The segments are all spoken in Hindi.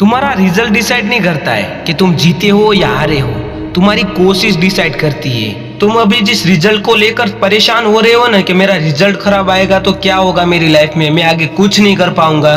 तुम्हारा रिजल्ट डिसाइड नहीं करता है कि तुम जीते हो या हारे हो, तुम्हारी कोशिश डिसाइड करती है। तुम अभी जिस रिजल्ट को लेकर परेशान हो रहे हो ना कि मेरा रिजल्ट खराब आएगा तो क्या होगा मेरी लाइफ में, मैं आगे कुछ नहीं कर पाऊंगा।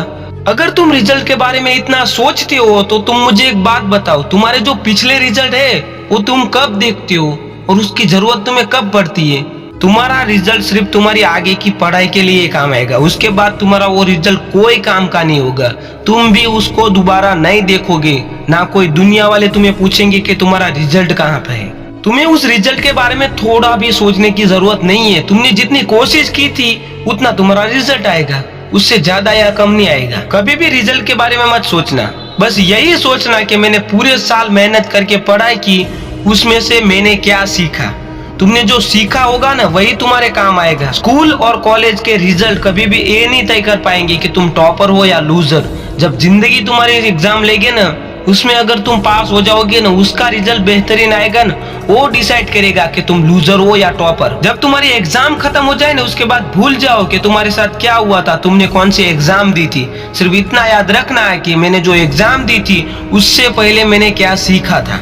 अगर तुम रिजल्ट के बारे में इतना सोचते हो तो तुम मुझे एक बात बताओ, तुम्हारे जो पिछले रिजल्ट है वो तुम कब देखते हो और उसकी जरूरत तुम्हें कब पड़ती है? तुम्हारा रिजल्ट सिर्फ तुम्हारी आगे की पढ़ाई के लिए काम आएगा, उसके बाद तुम्हारा वो रिजल्ट कोई काम का नहीं होगा। तुम भी उसको दोबारा नहीं देखोगे, ना कोई दुनिया वाले तुम्हें पूछेंगे कि तुम्हारा रिजल्ट कहाँ पे है। तुम्हें उस रिजल्ट के बारे में थोड़ा भी सोचने की जरूरत नहीं है। तुमने जितनी कोशिश की थी उतना तुम्हारा रिजल्ट आएगा, उससे ज्यादा या कम नहीं आएगा। कभी भी रिजल्ट के बारे में मत सोचना, बस यही सोचना कि मैंने पूरे साल मेहनत करके पढ़ाई की, उसमें से मैंने क्या सीखा। तुमने जो सीखा होगा ना वही तुम्हारे काम आएगा। स्कूल और कॉलेज के रिजल्ट कभी भी ये नहीं तय कर पाएंगे कि तुम टॉपर हो या लूजर। जब जिंदगी तुम्हारे एग्जाम लेगे ना, उसमें अगर तुम पास हो जाओगे ना, उसका रिजल्ट बेहतरीन आएगा ना, वो डिसाइड करेगा कि तुम लूजर हो या टॉपर। जब तुम्हारी एग्जाम खत्म हो जाए ना, उसके बाद भूल जाओ कि तुम्हारे साथ क्या हुआ था, तुमने कौन सी एग्जाम दी थी। सिर्फ इतना याद रखना है कि मैंने जो एग्जाम दी थी उससे पहले मैंने क्या सीखा था,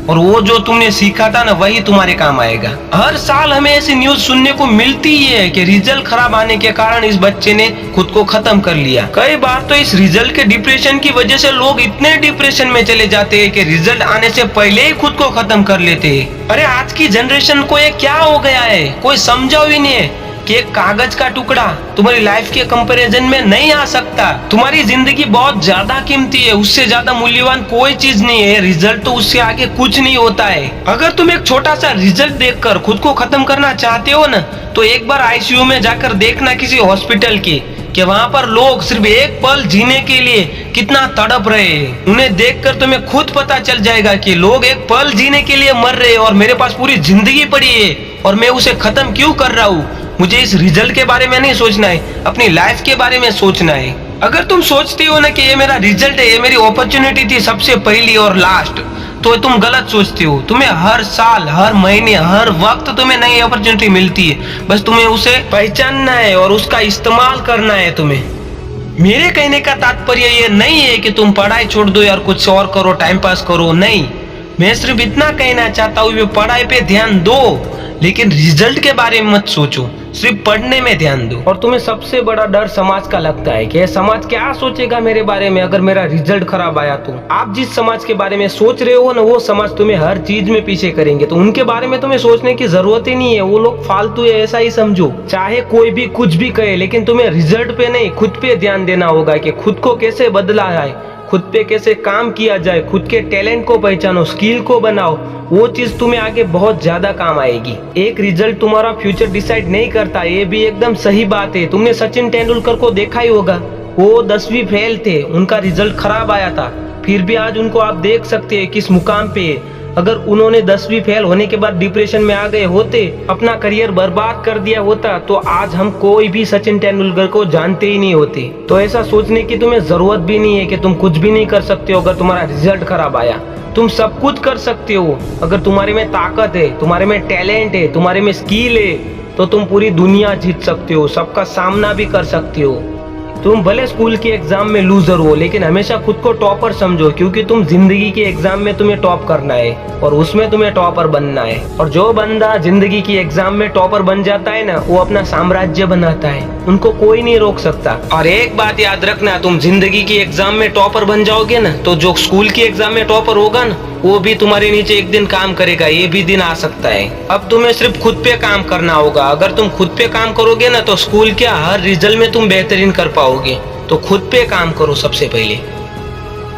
और वो जो तुमने सीखा था ना वही तुम्हारे काम आएगा। हर साल हमें ऐसी न्यूज सुनने को मिलती ही है कि रिजल्ट खराब आने के कारण इस बच्चे ने खुद को खत्म कर लिया। कई बार तो इस रिजल्ट के डिप्रेशन की वजह से लोग इतने डिप्रेशन में चले जाते हैं कि रिजल्ट आने से पहले ही खुद को खत्म कर लेते हैं। अरे आज की जनरेशन को ये क्या हो गया है, कोई समझा ही नहीं है कि एक कागज का टुकड़ा तुम्हारी लाइफ के कंपैरिजन में नहीं आ सकता। तुम्हारी जिंदगी बहुत ज्यादा कीमती है, उससे ज्यादा मूल्यवान कोई चीज नहीं है। रिजल्ट तो उससे आगे कुछ नहीं होता है। अगर तुम एक छोटा सा रिजल्ट देखकर खुद को खत्म करना चाहते हो ना, तो एक बार आईसीयू में जाकर देखना किसी हॉस्पिटल की, कि वहाँ पर लोग सिर्फ एक पल जीने के लिए कितना तड़प रहे हैं। उन्हें देखकर तुम्हें खुद पता चल जाएगा कि लोग एक पल जीने के लिए मर रहे हैं और मेरे पास पूरी जिंदगी पड़ी है और मैं उसे खत्म क्यों कर रहा हूँ। मुझे इस रिजल्ट के बारे में नहीं सोचना है, अपनी लाइफ के बारे में सोचना है। अगर तुम सोचती हो ना कि ये मेरा रिजल्ट है, ये मेरी अपॉर्चुनिटी थी सबसे पहली और लास्ट, तो तुम गलत सोचती हो। तुम्हें हर साल, हर महीने, हर वक्त तुम्हें नई अपॉर्चुनिटी मिलती है, बस तुम्हें उसे पहचानना है और उसका इस्तेमाल करना है तुम्हें। मेरे कहने का तात्पर्य ये नहीं है कि तुम पढ़ाई छोड़ दो यार, कुछ और करो, टाइम पास करो, नहीं। मैं सिर्फ इतना कहना चाहता हूँ, पढ़ाई पे ध्यान दो लेकिन रिजल्ट के बारे में मत सोचो, सिर्फ पढ़ने में ध्यान दो। और तुम्हें सबसे बड़ा डर समाज का लगता है कि समाज क्या सोचेगा मेरे बारे में अगर मेरा रिजल्ट खराब आया तो। आप जिस समाज के बारे में सोच रहे हो ना, वो समाज तुम्हें हर चीज में पीछे करेंगे, तो उनके बारे में तुम्हें सोचने की जरूरत ही नहीं है। वो लोग फालतू है, ऐसा ही समझो। चाहे कोई भी कुछ भी कहे, लेकिन तुम्हें रिजल्ट पे नहीं, खुद पे ध्यान देना होगा कि खुद को कैसे बदला जाए, खुद पे कैसे काम किया जाए, खुद के टैलेंट को पहचानो, स्किल को बनाओ। वो चीज तुम्हें आगे बहुत ज्यादा काम आएगी। एक रिजल्ट तुम्हारा फ्यूचर डिसाइड नहीं करता, ये भी एकदम सही बात है। तुमने सचिन तेंदुलकर को देखा ही होगा, वो 10वीं फेल थे, उनका रिजल्ट खराब आया था, फिर भी आज उनको आप देख सकते हैं किस मुकाम पे है। अगर उन्होंने 10वीं फेल होने के बाद डिप्रेशन में आ गए होते, अपना करियर बर्बाद कर दिया होता, तो आज हम कोई भी सचिन तेंदुलकर को जानते ही नहीं होते। तो ऐसा सोचने की तुम्हें जरूरत भी नहीं है कि तुम कुछ भी नहीं कर सकते हो अगर तुम्हारा रिजल्ट खराब आया। तुम सब कुछ कर सकते हो अगर तुम्हारे में ताकत है, तुम्हारे में टैलेंट है, तुम्हारे में स्किल है, तो तुम पूरी दुनिया जीत सकते हो, सबका सामना भी कर सकते हो। तुम भले स्कूल के एग्जाम में लूजर हो, लेकिन हमेशा खुद को टॉपर समझो, क्योंकि तुम जिंदगी के एग्जाम में तुम्हें टॉप करना है और उसमें तुम्हें टॉपर बनना है। और जो बंदा जिंदगी की एग्जाम में टॉपर बन जाता है ना, वो अपना साम्राज्य बनाता है, उनको कोई नहीं रोक सकता। और एक बात याद रखना, तुम जिंदगी की एग्जाम में टॉपर बन जाओगे ना, तो जो स्कूल की एग्जाम में टॉपर होगा ना, वो भी तुम्हारे नीचे एक दिन काम करेगा, ये भी दिन आ सकता है। अब तुम्हें सिर्फ खुद पे काम करना होगा। अगर तुम खुद पे काम करोगे ना, तो स्कूल के हर रिजल्ट में तुम बेहतरीन कर पाओगे। तो खुद पे काम करो सबसे पहले।